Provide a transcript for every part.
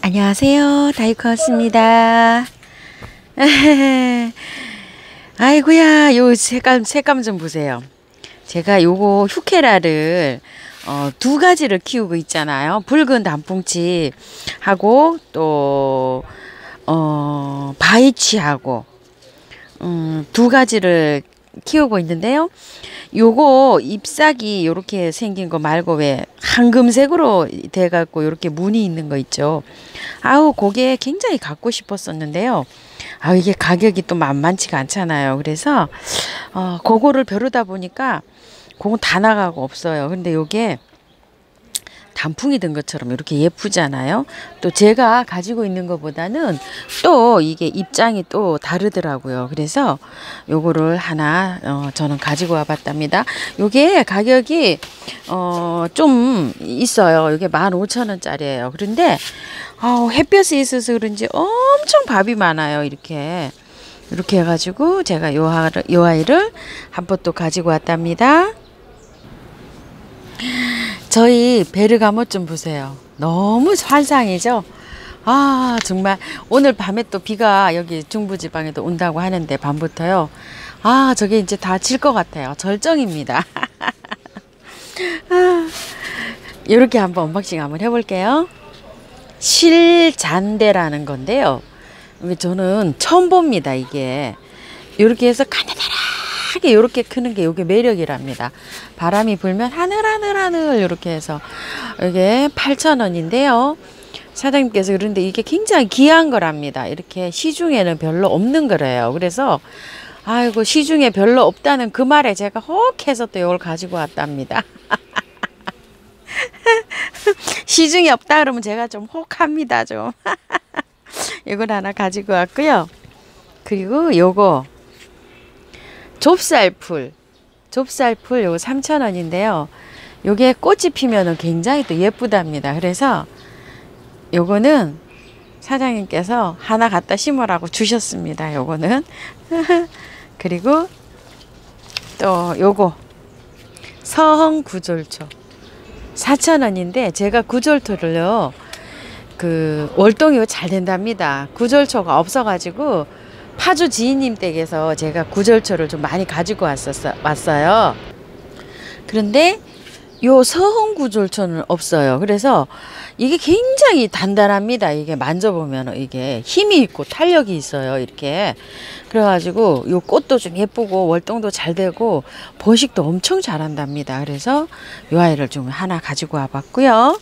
안녕하세요. 다이커스입니다. 아이고야, 요 색감 좀 보세요. 제가 요거 휴케라를 두 가지를 키우고 있잖아요. 붉은 단풍치하고 또 바이치하고 두 가지를 키우고 있는데요. 요거 잎사귀 요렇게 생긴 거 말고 왜 황금색으로 돼 갖고 요렇게 무늬 있는 거 있죠. 아우, 그게 굉장히 갖고 싶었었는데요. 아, 이게 가격이 또 만만치가 않잖아요. 그래서 그거를 벼르다 보니까 그건 다 나가고 없어요. 근데 요게 단풍이 든 것처럼 이렇게 예쁘잖아요. 또 제가 가지고 있는 것보다는 또 이게 입장이 또 다르더라고요. 그래서 요거를 하나 저는 가지고 와봤답니다. 요게 가격이 좀 있어요. 요게 15,000원짜리예요. 그런데 햇볕이 있어서 그런지 엄청 밥이 많아요. 이렇게 해가지고 제가 요 아이를 한번 또 가지고 왔답니다. 저희 베르가못 좀 보세요. 너무 환상이죠. 아, 정말 오늘 밤에 또 비가 여기 중부지방에도 온다고 하는데 밤부터요. 아, 저게 이제 다 질 것 같아요. 절정입니다. 이렇게 한번 언박싱 한번 해볼게요. 실잔대라는 건데요. 저는 처음 봅니다. 이게 이렇게 해서 가느다랗게 이렇게 크는 게 이게 매력이랍니다. 바람이 불면 하늘 이렇게 해서 이게 8,000원인데요. 사장님께서 그런데 이게 굉장히 귀한 거랍니다. 이렇게 시중에는 별로 없는 거래요. 그래서 아이고, 시중에 별로 없다는 그 말에 제가 혹해서 또 이걸 가지고 왔답니다. 시중에 없다 그러면 제가 좀 혹합니다. 좀. 이걸 하나 가지고 왔고요. 그리고 요거 좁쌀풀 요거 3,000원인데요. 요게 꽃이 피면은 굉장히 또 예쁘답니다. 그래서 요거는 사장님께서 하나 갖다 심으라고 주셨습니다. 요거는. 그리고 또 요거 서흥 구졸초 4,000원인데 제가 구졸초를요 월동이 잘 된답니다. 구졸초가 없어가지고 파주 지인님 댁에서 제가 구절초를 좀 많이 가지고 왔어요. 그런데 요 서흥 구절초는 없어요. 그래서 이게 굉장히 단단합니다. 이게 만져보면 이게 힘이 있고 탄력이 있어요. 이렇게. 그래가지고 요 꽃도 좀 예쁘고 월동도 잘 되고 번식도 엄청 잘한답니다. 그래서 요 아이를 좀 하나 가지고 와봤고요.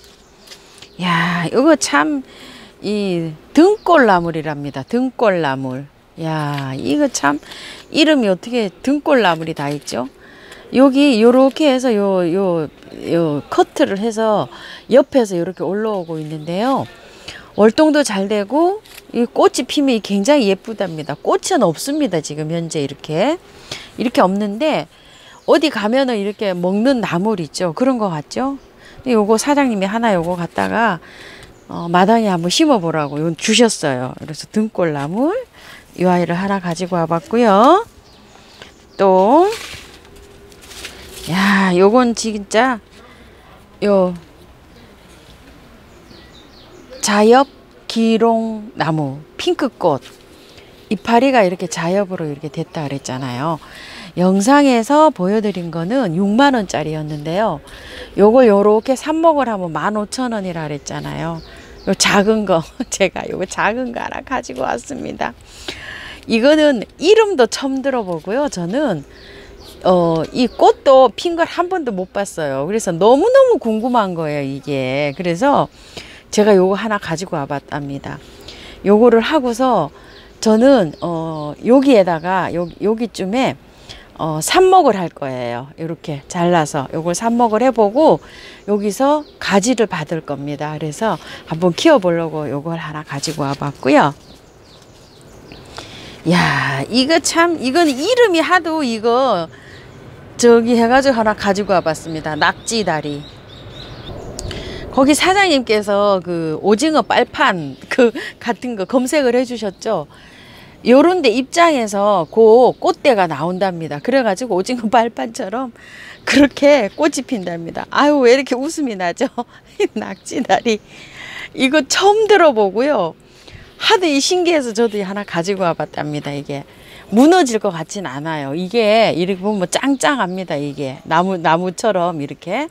야, 이거 참 이 등골나물이랍니다. 등골나물. 야, 이거 참 이름이 어떻게 등골나물이 다 있죠? 여기 요렇게 해서 요 커트를 해서 옆에서 이렇게 올라오고 있는데요. 월동도 잘 되고 이 꽃이 피면 굉장히 예쁘답니다. 꽃은 없습니다. 지금 현재 이렇게 없는데 어디 가면은 이렇게 먹는 나물 있죠. 그런 거 같죠? 요거 사장님이 하나 요거 갖다가 마당에 한번 심어보라고 요 주셨어요. 그래서 등골나물 이 아이를 하나 가지고 와봤고요. 또, 야, 요건 진짜, 자엽 기롱나무, 핑크꽃. 이파리가 이렇게 자엽으로 이렇게 됐다 그랬잖아요. 영상에서 보여드린 거는 6만원짜리였는데요. 요걸 요렇게 삽목을 하면 15,000원이라 그랬잖아요. 요 작은 거, 제가 요거 작은 거 하나 가지고 왔습니다. 이거는 이름도 처음 들어보고요. 저는 이 꽃도 핀 걸 한 번도 못 봤어요. 그래서 너무너무 궁금한 거예요, 이게. 그래서 제가 요거 하나 가지고 와봤답니다. 요거를 하고서 저는 여기에다가 여기쯤에 삽목을 할 거예요. 이렇게 잘라서 요걸 삽목을 해보고 여기서 가지를 받을 겁니다. 그래서 한번 키워보려고 요걸 하나 가지고 와봤고요. 야, 이거 참, 이건 이름이 하도 이거 저기 해가지고 하나 가지고 와봤습니다. 낙지다리. 거기 사장님께서 그 오징어 빨판 같은 거 검색을 해주셨죠. 요런데 입장에서 그 꽃대가 나온답니다. 그래가지고 오징어 빨판처럼 그렇게 꽃이 핀답니다. 아유, 왜 이렇게 웃음이 나죠? 낙지다리. 이거 처음 들어보고요. 하도 이 신기해서 저도 하나 가지고 와봤답니다. 이게 무너질 것 같진 않아요. 이게 이렇게 보면 짱짱합니다. 이게 나무처럼 이렇게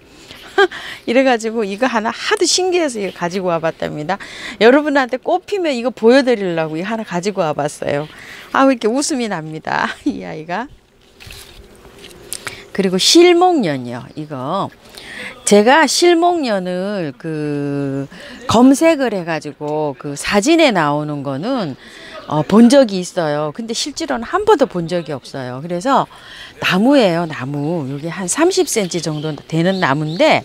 이래가지고 이거 하나 하도 신기해서 이거 가지고 와봤답니다. 여러분한테 꽃 피면 이거 보여드리려고 이거 하나 가지고 와봤어요. 아, 왜 이렇게 웃음이 납니다. 이 아이가. 그리고 실목련이요. 이거 제가 실목련을 검색을 해가지고 사진에 나오는 거는 본 적이 있어요. 근데 실제로는 한 번도 본 적이 없어요. 그래서 나무예요, 나무. 여기 한 30cm 정도 되는 나무인데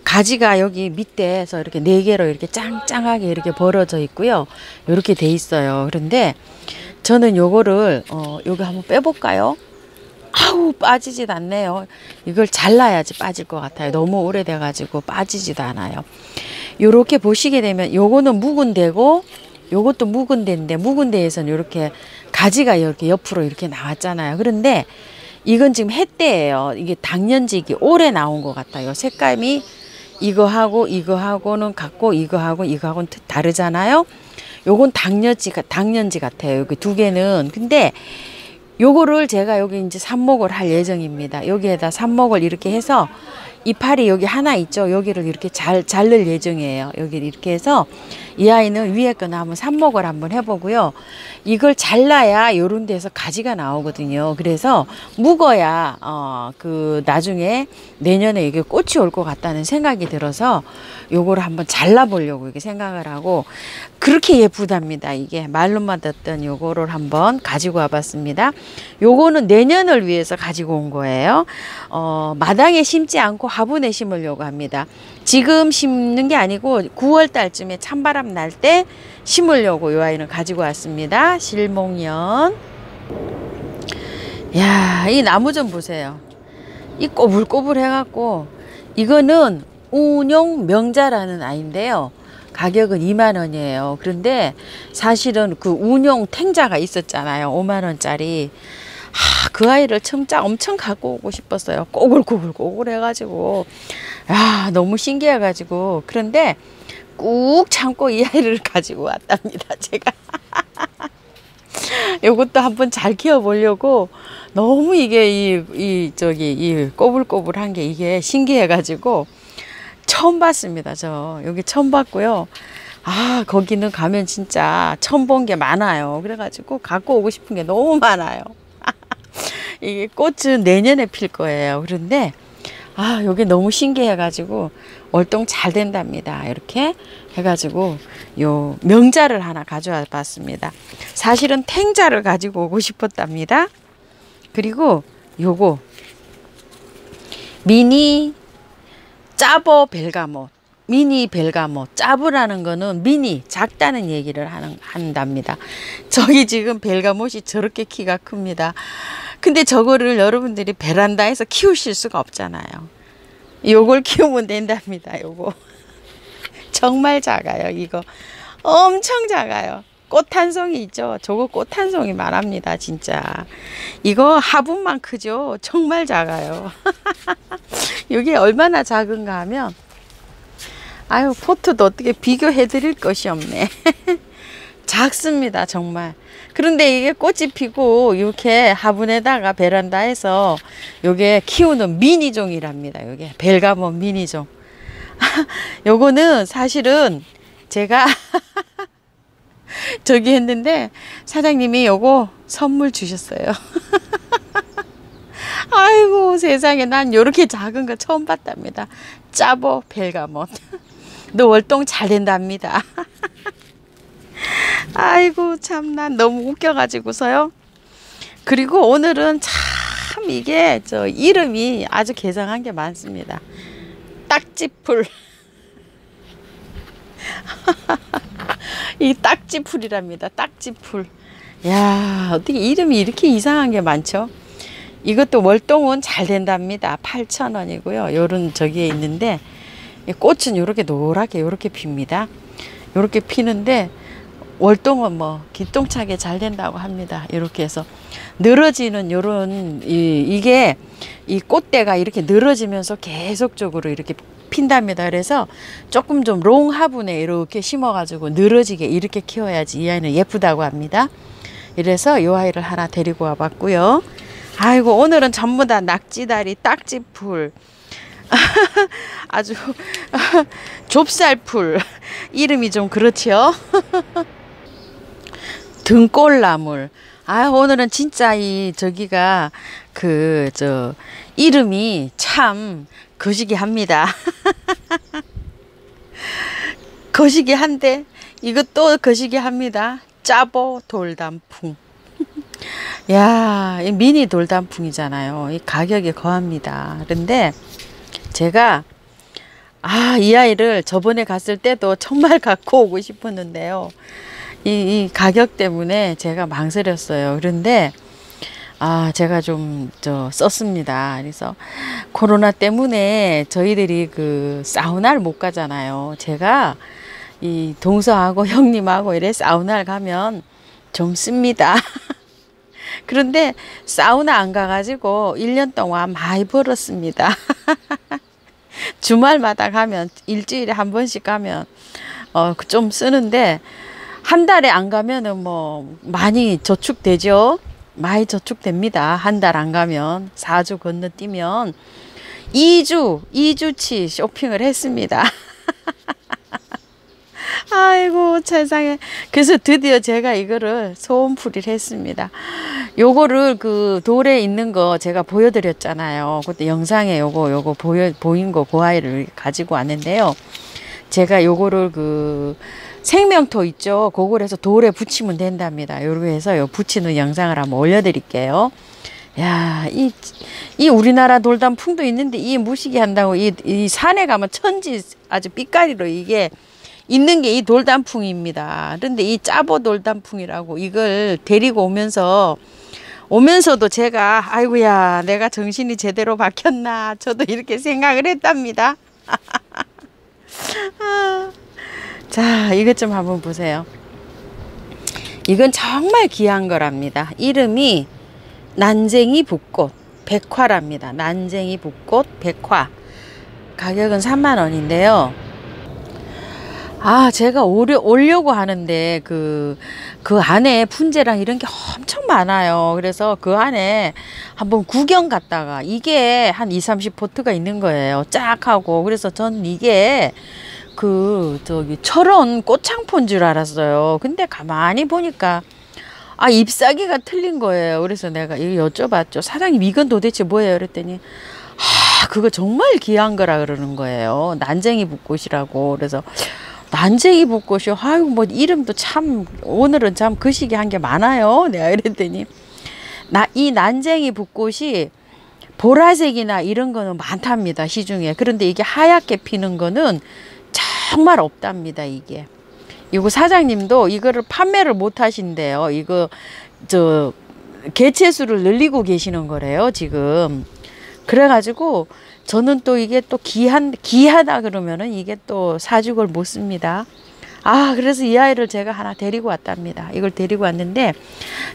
가지가 여기 밑에서 이렇게 4개로 이렇게 짱짱하게 이렇게 벌어져 있고요. 이렇게 돼 있어요. 그런데 저는 요거를 요거 한번 빼볼까요? 아우, 빠지지도 않네요. 이걸 잘라야지 빠질 것 같아요. 너무 오래돼 가지고 빠지지도 않아요. 요렇게 보시게 되면 요거는 묵은 데고 요것도 묵은 데인데, 묵은 데에서는 이렇게 가지가 이렇게 옆으로 이렇게 나왔잖아요. 그런데 이건 지금 햇대예요. 이게 당년직이 오래 나온 것 같아요. 색감이 이거하고는 같고 이거하고는 다르잖아요. 요건 당년지 같아요. 여기 두 개는. 근데 요거를 제가 여기 이제 삽목을 할 예정입니다. 여기에다 삽목을 이렇게 해서 이파리 여기 하나 있죠. 여기를 이렇게 자를 예정이에요. 여기 이렇게 해서 이 아이는 위에 거는 한번 삽목을 한번 해보고요. 이걸 잘라야 요런 데서 가지가 나오거든요. 그래서 묵어야 나중에 내년에 이게 꽃이 올 것 같다는 생각이 들어서 요거를 한번 잘라보려고 이렇게 생각을 하고, 그렇게 예쁘답니다. 이게 말로만 듣던 요거를 한번 가지고 와봤습니다. 요거는 내년을 위해서 가지고 온 거예요. 마당에 심지 않고 화분에 심으려고 합니다. 지금 심는 게 아니고 9월 달쯤에 찬바람 날 때 심으려고 요 아이는 가지고 왔습니다. 실목련. 야, 이 나무 좀 보세요. 이 꼬불꼬불 해갖고, 이거는 운용 명자라는 아이인데요. 가격은 2만 원이에요. 그런데 사실은 그 운용 탱자가 있었잖아요. 5만 원짜리. 그 아이를 진짜 엄청 갖고 오고 싶었어요. 꼬글꼬글 해가지고. 너무 신기해가지고. 그런데 꾹 참고 이 아이를 가지고 왔답니다. 제가. 요것도 한번 잘 키워보려고. 너무 이게 이 꼬불꼬불한 게 이게 신기해가지고 처음 봤습니다. 여기 처음 봤고요. 거기는 가면 진짜 처음 본 게 많아요. 그래가지고 갖고 오고 싶은 게 너무 많아요. 이게 꽃은 내년에 필 거예요. 그런데 여기 너무 신기해가지고 월동 잘 된답니다. 이렇게 해가지고 요 명자를 하나 가져와 봤습니다. 사실은 탱자를 가지고 오고 싶었답니다. 그리고 요거 미니 짜보 벨가못, 미니 벨가못. 짜보라는 거는 미니, 작다는 얘기를 한답니다. 저기 지금 벨가못이 저렇게 키가 큽니다. 근데 저거를 여러분들이 베란다에서 키우실 수가 없잖아요. 요걸 키우면 된답니다. 요거 정말 작아요. 이거 엄청 작아요. 꽃 한 송이 있죠. 저거 꽃 한 송이 말합니다. 진짜 이거 화분만 크죠. 정말 작아요. 이게 얼마나 작은가 하면 포트도 어떻게 비교해 드릴 것이 없네. 작습니다. 정말. 그런데 이게 꽃이 피고 이렇게 화분에다가 베란다에서 요게 키우는 미니종이랍니다. 요게 벨가못 미니종. 요거는 사실은 제가 저기 했는데 사장님이 요거 선물 주셨어요. 아이고 세상에, 난 요렇게 작은 거 처음 봤답니다. 짜보 벨가못. 너 월동 잘 된답니다. 아이고 참, 난 너무 웃겨가지고서요. 그리고 오늘은 참 이게 이름이 아주 개성한 게 많습니다. 딱지풀. 이 딱지풀이랍니다. 딱지풀. 야, 어떻게 이름이 이렇게 이상한 게 많죠? 이것도 월동은 잘 된답니다. 8,000원이고요. 요런 저기에 있는데 꽃은 요렇게 노랗게 요렇게 핍니다. 요렇게 피는데 월동은 뭐 기똥차게 잘 된다고 합니다. 이렇게 해서 늘어지는 요런 이게 이 꽃대가 이렇게 늘어지면서 계속적으로 이렇게 핀답니다. 그래서 조금 좀 롱화분에 이렇게 심어가지고 늘어지게 이렇게 키워야지 이 아이는 예쁘다고 합니다. 이래서 이 아이를 하나 데리고 와봤고요. 아이고, 오늘은 전부 다 낙지다리, 딱지풀, 아주 좁쌀풀, 이름이 좀 그렇죠. 등골나물. 아, 오늘은 진짜 저기가 이름이 참 거시기 합니다. 거시기 한데 이것도 거시기 합니다. 짜보 돌단풍. 야, 이 미니 돌단풍이잖아요. 이 가격이 거합니다. 그런데 제가 이 아이를 저번에 갔을 때도 정말 갖고 오고 싶었는데요. 이 가격 때문에 제가 망설였어요. 그런데 제가 좀 썼습니다. 그래서 코로나 때문에 저희들이 사우나를 못 가잖아요. 제가 이 동서하고 형님하고 이래 사우나를 가면 좀 씁니다. 그런데 사우나 안 가가지고 1년 동안 많이 벌었습니다. 주말마다 가면, 일주일에 한 번씩 가면 좀 쓰는데, 한 달에 안 가면은 뭐 많이 저축되죠. 많이 저축됩니다. 한 달 안 가면, 4주 건너뛰면 2주치 쇼핑을 했습니다. 아이고, 세상에. 그래서 드디어 제가 이거를 소원풀이를 했습니다. 요거를 돌에 있는 거 제가 보여드렸잖아요. 그때 영상에 요거 보인 거 그 아이를 가지고 왔는데요. 제가 요거를 생명토 있죠. 그걸 해서 돌에 붙이면 된답니다. 요렇게 해서 요 붙이는 영상을 한번 올려드릴게요. 야, 이 우리나라 돌단풍도 있는데 이 무시기 한다고 이 산에 가면 천지 아주 빛깔이로 이게 있는 게 이 돌단풍입니다. 그런데 이 짜보 돌단풍이라고 이걸 데리고 오면서도 제가 아이고야, 내가 정신이 제대로 박혔나, 저도 이렇게 생각을 했답니다. 자, 이것 좀 한번 보세요. 이건 정말 귀한 거랍니다. 이름이 난쟁이 붓꽃 백화랍니다. 난쟁이 붓꽃 백화. 가격은 3만 원인데요. 제가 오려고 하는데 그 안에 분재랑 이런 게 엄청 많아요. 그래서 그 안에 한번 구경 갔다가 이게 한 20-30포트가 있는 거예요. 쫙 하고. 그래서 전 이게 철원 꽃창포인 줄 알았어요. 근데 가만히 보니까 잎사귀가 틀린 거예요. 그래서 내가 이거 여쭤봤죠. 사장님, 이건 도대체 뭐예요? 그랬더니 그거 정말 귀한 거라 그러는 거예요. 난쟁이 붓꽃이라고. 그래서 난쟁이 붓꽃이요. 아유, 뭐 이름도 참 오늘은 참 거시기 한 게 많아요. 내가 이랬더니 이 난쟁이 붓꽃이 보라색이나 이런 거는 많답니다. 시중에. 그런데 이게 하얗게 피는 거는 정말 없답니다. 이게. 이거 사장님도 이거를 판매를 못 하신대요. 이거 개체수를 늘리고 계시는 거래요, 지금. 그래가지고 저는 또 이게 또 귀하다 그러면은 이게 또 사죽을 못 씁니다. 그래서 이 아이를 제가 하나 데리고 왔답니다. 이걸 데리고 왔는데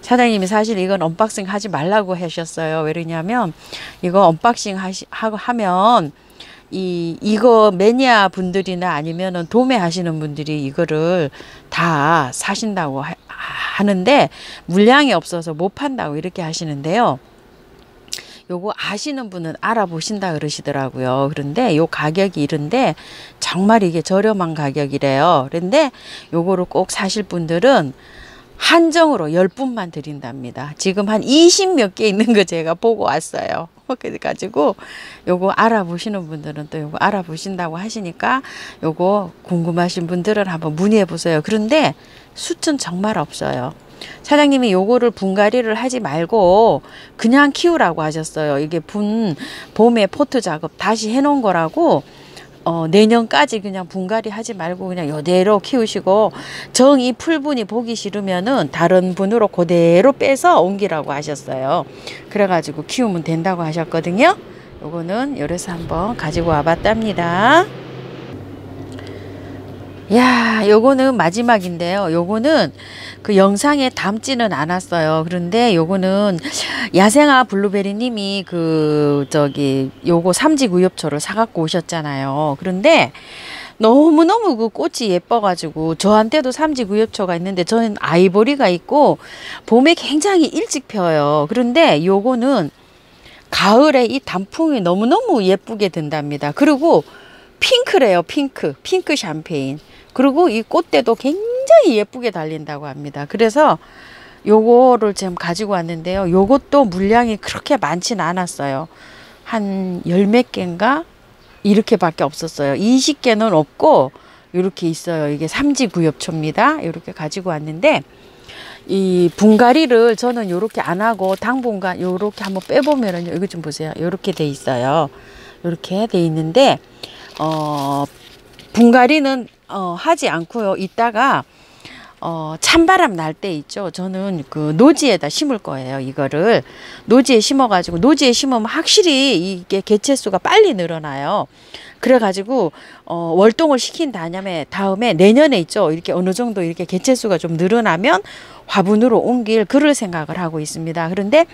사장님이 사실 이건 언박싱 하지 말라고 하셨어요. 왜냐면 이거 언박싱 하면 이거 매니아 분들이나 아니면은 도매하시는 분들이 이거를 다 사신다고 하는데 물량이 없어서 못 판다고 이렇게 하시는데요. 요거 아시는 분은 알아보신다 그러시더라고요. 그런데 요 가격이 이런데 정말 이게 저렴한 가격이래요. 그런데 요거를 꼭 사실 분들은 한정으로 10분만 드린답니다. 지금 한 20 몇 개 있는 거 제가 보고 왔어요. 그래가지고 요거 알아보시는 분들은 또 요거 알아보신다고 하시니까 요거 궁금하신 분들은 한번 문의해 보세요. 그런데 숯은 정말 없어요. 사장님이 요거를 분갈이를 하지 말고 그냥 키우라고 하셨어요. 이게 봄에 포트 작업 다시 해놓은 거라고 내년까지 그냥 분갈이 하지 말고 그냥 이대로 키우시고 정이 풀분이 보기 싫으면은 다른 분으로 그대로 빼서 옮기라고 하셨어요. 그래가지고 키우면 된다고 하셨거든요. 요거는 요래서 한번 가지고 와봤답니다. 야, 요거는 마지막인데요. 요거는 그 영상에 담지는 않았어요. 그런데 요거는 야생아 블루베리 님이 요거 삼지구엽초를 사갖고 오셨잖아요. 그런데 너무너무 그 꽃이 예뻐가지고 저한테도 삼지구엽초가 있는데 저는 아이보리가 있고 봄에 굉장히 일찍 펴요. 그런데 요거는 가을에 이 단풍이 너무너무 예쁘게 든답니다. 그리고 핑크래요. 핑크 샴페인. 그리고 이 꽃대도 굉장히 예쁘게 달린다고 합니다. 그래서 요거를 지금 가지고 왔는데요. 요것도 물량이 그렇게 많지는 않았어요. 한 열 몇 개인가? 이렇게밖에 없었어요. 20개는 없고 이렇게 있어요. 이게 삼지구엽초입니다. 이렇게 가지고 왔는데 이 분갈이를 저는 요렇게 안 하고 당분간 요렇게 한번 빼보면은요. 이거 좀 보세요. 요렇게 돼 있어요. 요렇게 돼 있는데 분갈이는 하지 않고요. 이따가 찬바람 날 때 있죠. 저는 그 노지에다 심을 거예요. 이거를 노지에 심어가지고 노지에 심으면 확실히 이게 개체수가 빨리 늘어나요. 그래가지고 월동을 시킨 다음에 내년에 있죠. 이렇게 어느 정도 이렇게 개체수가 좀 늘어나면 화분으로 옮길 그럴 생각을 하고 있습니다. 그런데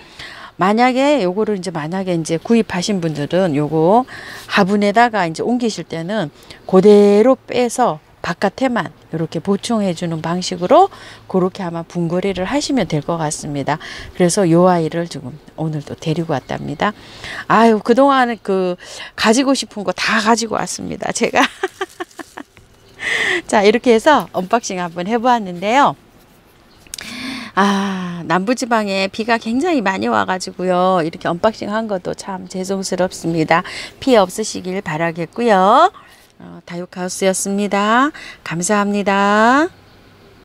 만약에 요거를 만약에 구입하신 분들은 요거 화분에다가 옮기실 때는 그대로 빼서 바깥에만 이렇게 보충해 주는 방식으로 그렇게 아마 분갈이를 하시면 될 것 같습니다. 그래서 요 아이를 지금 오늘도 데리고 왔답니다. 아유, 그동안 가지고 싶은 거 다 가지고 왔습니다. 제가. 자, 이렇게 해서 언박싱 한번 해보았는데요. 남부지방에 비가 굉장히 많이 와가지고요. 이렇게 언박싱 한 것도 참 죄송스럽습니다. 피해 없으시길 바라겠고요. 다육하우스였습니다. 감사합니다.